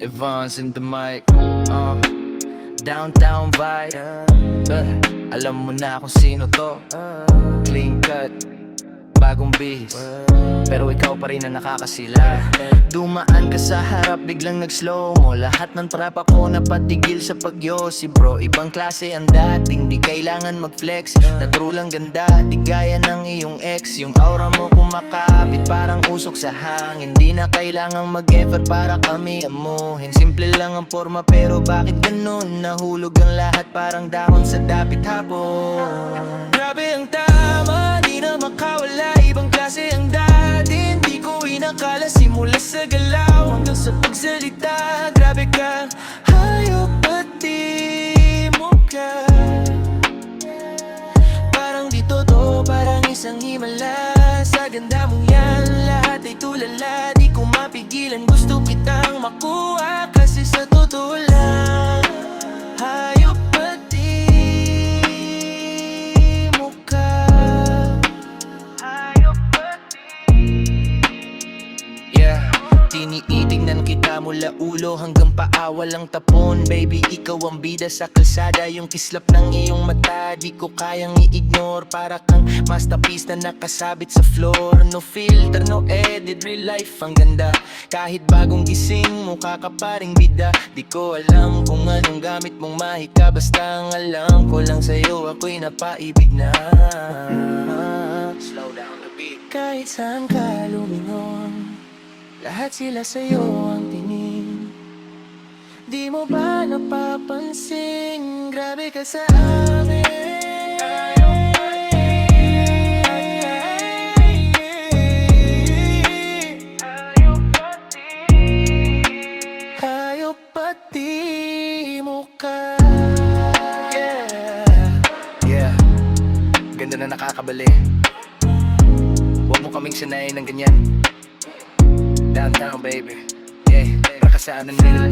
Evans in the mic, downtown vibe. Alam mo na kung sino to. Clean cut, bagong bihis, pero ikaw pa rin ang nakakasila. Dumaan ka sa harap, biglang nag-slow mo. Lahat ng trap ako napatigil sa pagyosi bro. Ibang klase ang dating, di kailangan mag-flex. Na true lang ganda, di gaya ng iyong ex. Yung aura mo kumakapit, parang usok sa hangin. Di na kailangang mag-effort para kami amuhin. Simple lang ang forma pero bakit ganun? Nahulog ang lahat parang dahon sa dapit hapon. Grabe ang tama, di na makawala. Ibang klase ang dating, di ko inakala. Simula sa galaw hanggang sa pagsalita. Grabe ka, hayop pati mo ka. Parang di totoo, parang isang himala. Sa ganda mong yan, lahat ay tulala. Di ko mapigilan, gusto kitang makuha. Kasi sa totoo lang, hayop pati mo ka. Hayop pati. Yeah, tinitingnan kita mula ulo hanggang paa, walang tapon. Baby, ikaw ang bida sa kalsada. Yung kislap ng iyong mata, di ko kayang i-ignore. Para kang masterpiece na nakasabit sa floor. No filter, no edit, real life ang ganda. Kahit bagong gising, mukha ka pa ring bida. Di ko alam kung anong gamit mong mahika. Basta ang alam ko lang sa'yo, ako'y napaibig na. Slow down the beat. Kahit saan ka lumingon, lahat sila sa'yo ang tingin. Di mo ba napapansin, grabe ka sa amin. Hayop pati mo ka. Yeah, ganda na nakakabali. Huwag mo kaming sanayin ng ganyan. Downtown baby, yeah, para ka sa ano nila.